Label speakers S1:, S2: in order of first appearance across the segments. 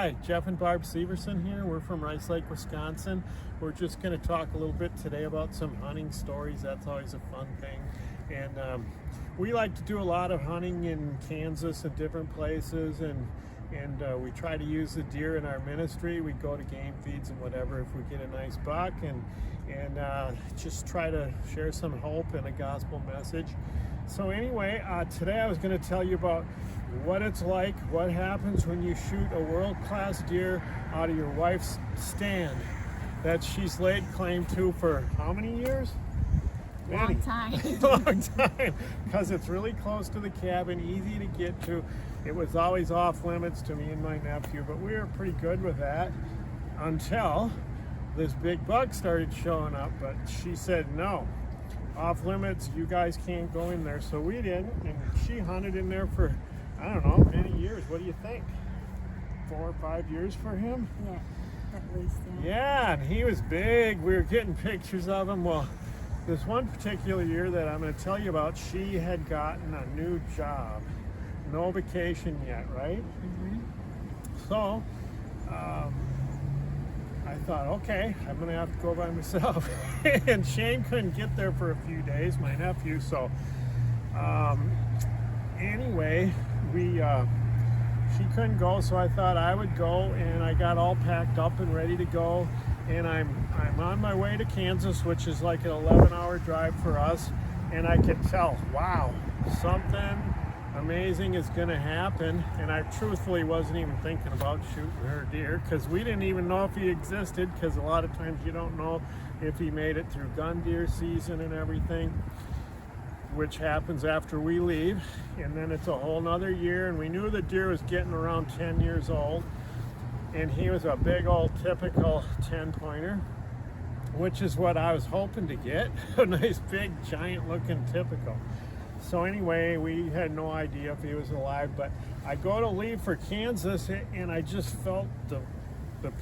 S1: Hi, Jeff and Barb Severson here. We're from Rice Lake, Wisconsin. We're just going to talk a little bit today about some hunting stories. That's always a fun thing. And we like to do a lot of hunting in Kansas and different places, and we try to use the deer in our ministry. We go to game feeds and whatever if we get a nice buck, and just try to share some hope and a gospel message. So anyway, today I was going to tell you about what it's like, what happens when you shoot a world-class deer out of your wife's stand that she's laid claim to for how many years?
S2: Long time.
S1: Long time, because it's really close to the cabin, easy to get to. It was always off limits to me and my nephew, but we were pretty good with that until this big buck started showing up. But she said, no, off limits, you guys can't go in there. So we didn't, and she hunted in there for, I don't know, many years. What do you think? 4 or 5 years for him?
S2: Yeah, at least.
S1: Yeah, and he was big. We were getting pictures of him. Well, this one particular year that I'm going to tell you about, she had gotten a new job. No vacation yet, right?
S2: Mm-hmm.
S1: So, I thought, okay, I'm going to have to go by myself. And Shane couldn't get there for a few days, my nephew. So, anyway, she couldn't go, so I thought I would go, and I got all packed up and ready to go. And I'm on my way to Kansas, which is like an 11-hour drive for us. And I could tell, wow, something amazing is going to happen. And I truthfully wasn't even thinking about shooting her deer, because we didn't even know if he existed, because a lot of times you don't know if he made it through gun deer season and everything, which happens after we leave. And then it's a whole nother year, and we knew the deer was getting around 10 years old. And he was a big old typical 10-pointer, which is what I was hoping to get. A nice big giant looking typical. So anyway, we had no idea if he was alive, but I go to leave for Kansas, and I just felt the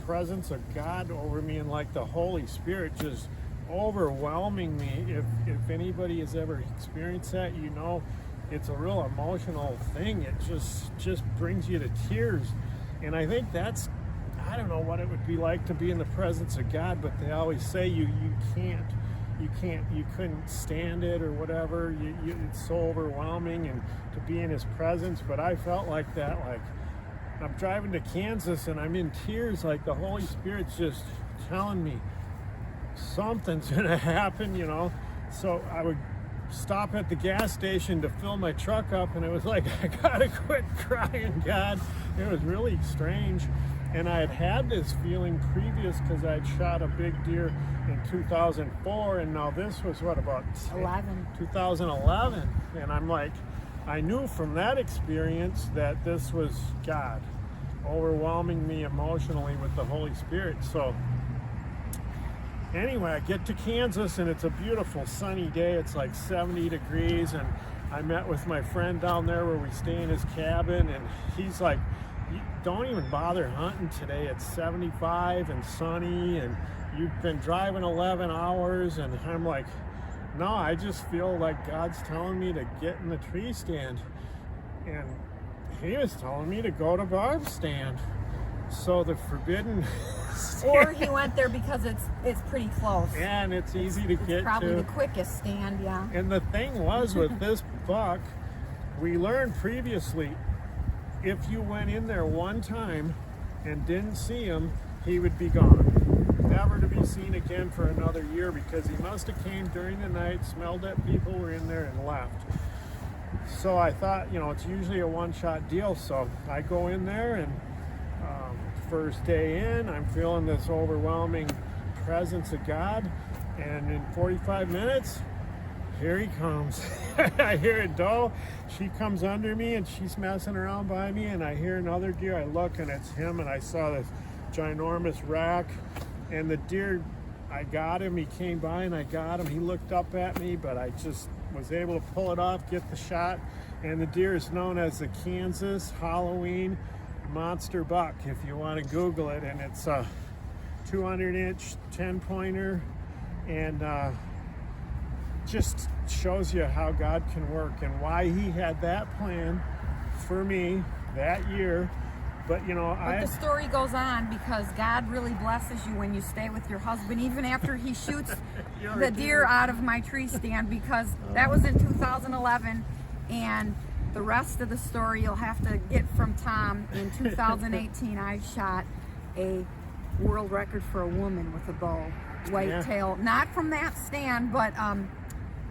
S1: presence of God over me, and like the Holy Spirit just overwhelming me. If anybody has ever experienced that, you know it's a real emotional thing. It just brings you to tears. And I think that's, I don't know what it would be like to be in the presence of God, but they always say you couldn't stand it or whatever. It's so overwhelming, and to be in his presence. But I felt like that, like I'm driving to Kansas and I'm in tears, like the Holy Spirit's just telling me something's gonna happen, you know. So I would stop at the gas station to fill my truck up, and it was like, I gotta quit crying, God. It was really strange. And I had this feeling previous, because I'd shot a big deer in 2004, and now this was what, about 2011. And I'm like, I knew from that experience that this was God overwhelming me emotionally with the Holy Spirit. So anyway, I get to Kansas, and it's a beautiful sunny day. It's like 70 degrees, and I met with my friend down there where we stay in his cabin, and he's like, don't even bother hunting today. It's 75 and sunny, and you've been driving 11 hours. And I'm like, no, I just feel like God's telling me to get in the tree stand. And he was telling me to go to Barb's stand. So the forbidden stand.
S2: Or he went there because it's pretty close.
S1: Yeah, and it's easy to get to.
S2: It's probably the quickest stand, yeah.
S1: And the thing was, with this buck, we learned previously, if you went in there one time and didn't see him, he would be gone. Never to be seen again for another year, because he must have came during the night, smelled that people were in there, and left. So I thought, you know, it's usually a one-shot deal. So I go in there, and first day in, I'm feeling this overwhelming presence of God, and in 45 minutes, here he comes. I hear a doe. She comes under me, and she's messing around by me, and I hear another deer. I look, and it's him, and I saw this ginormous rack, and the deer, I got him. He came by, and I got him. He looked up at me, but I just was able to pull it off, get the shot, and the deer is known as the Kansas Halloween monster buck, if you want to Google it. And it's a 200-inch 10-pointer, and just shows you how God can work and why he had that plan for me that year But you know,
S2: But the story goes on because God really blesses you when you stay with your husband, even after he shoots the deer out of my tree stand, because that was in 2011, and the rest of the story you'll have to get from Tom. In 2018, I shot a world record for a woman with a bow, whitetail, not from that stand, but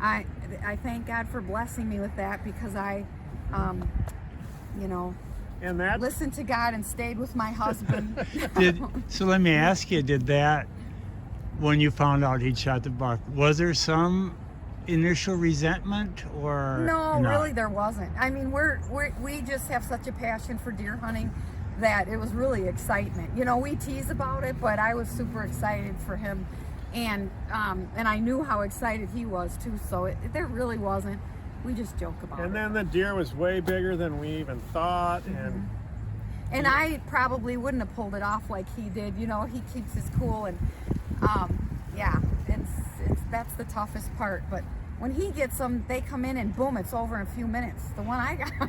S2: I thank God for blessing me with that, because I, you know,
S1: and that
S2: listened to God and stayed with my husband.
S3: So let me ask you, did that, when you found out he'd shot the buck, was there some initial resentment or
S2: No,
S3: not?
S2: really there wasn't. I mean, we just have such a passion for deer hunting that it was really excitement. You know, we tease about it, but I was super excited for him, and I knew how excited he was too, so there really wasn't. We just joke about it.
S1: And then the deer was way bigger than we even thought,
S2: and I probably wouldn't have pulled it off like he did. You know, he keeps his cool, and yeah, that's the toughest part. But when he gets them, they come in and boom, it's over in a few minutes. The one I got,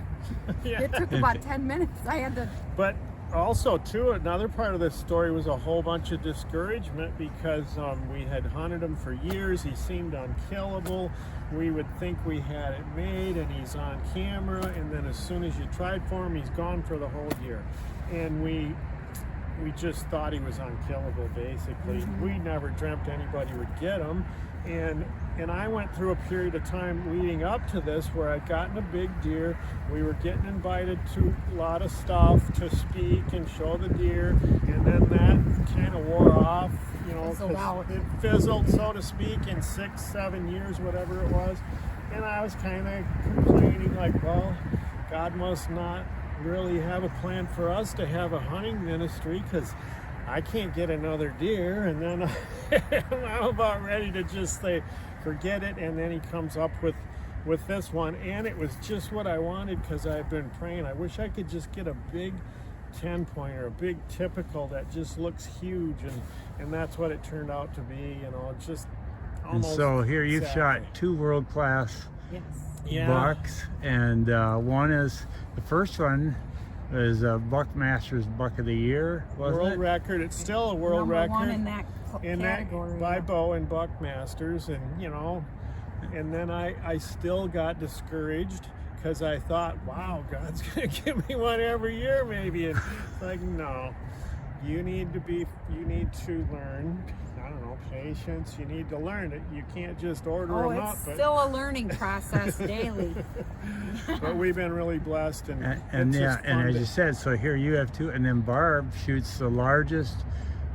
S2: it took about 10 minutes. I had to.
S1: But also, too, another part of this story was a whole bunch of discouragement, because we had hunted him for years. He seemed unkillable. We would think we had it made, and he's on camera, and then as soon as you tried for him, he's gone for the whole year. And we just thought he was unkillable, basically. We never dreamt anybody would get him. And I went through a period of time leading up to this where I'd gotten a big deer. We were getting invited to a lot of stuff to speak and show the deer, and then that kind of wore off, you know,
S2: Fizzled out.
S1: it fizzled, so to speak, in 6-7 years, whatever it was. And I was kind of complaining, like, well, God must not really have a plan for us to have a hunting ministry, because I can't get another deer. And then I'm about ready to just say, forget it. And then he comes up with this one, and it was just what I wanted, because I've been praying. I wish I could just get a big 10-pointer, a big typical that just looks huge, and that's what it turned out to be. You know, just
S3: And
S1: almost.
S3: so here you've
S1: exactly.
S3: shot 2 world-class
S2: Yes.
S3: bucks, and one is, the first one is Buckmaster's Buck of the Year, wasn't
S1: World
S3: it?
S1: record. It's still a world
S2: Number
S1: record.
S2: one in that category.
S1: By Bo and Buckmasters, and you know, and then I still got discouraged, because I thought, wow, God's gonna give me one every year maybe, and it's like, no, you need to learn, I don't know, patience. You need to learn it. You can't just order them up.
S2: It's still a learning process daily.
S1: But we've been really blessed, and
S3: And
S1: it's
S3: yeah,
S1: just
S3: and
S1: fun
S3: as
S1: to-
S3: you said, so here you have 2, and then Barb shoots the largest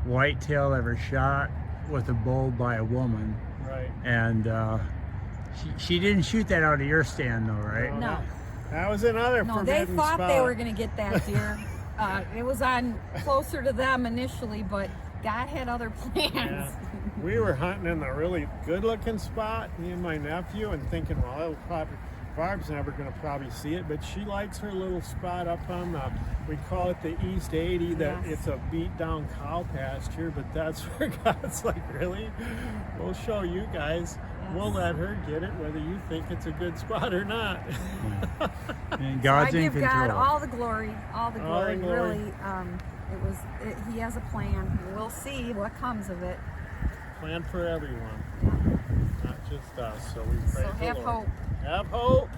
S3: whitetail ever shot with a bow by a woman,
S1: right.
S3: and she didn't shoot that out of your stand though, right?
S2: No.
S1: That was another
S2: No, they
S1: forbidden
S2: thought
S1: spot.
S2: they were going to get that deer. It was on closer to them initially, but God had other plans.
S1: Yeah. We were hunting in a really good-looking spot, me and my nephew, and thinking, well, it'll probably, Barb's never going to probably see it, but she likes her little spot up on the, we call it the East 80, that
S2: Yes.
S1: it's a beat-down cow pasture, but that's where God's like, really? We'll show you guys. We'll let her get it, whether you think it's a good spot or not.
S3: And
S2: So
S3: God's
S2: I
S3: in
S2: give
S3: control.
S2: God all the glory, all the
S1: All the
S2: glory.
S1: glory.
S2: Really, he has a plan. We'll see what comes of it.
S1: Plan for everyone, not just us. So we pray
S2: So
S1: for
S2: have
S1: Lord.
S2: hope.
S1: Have hope.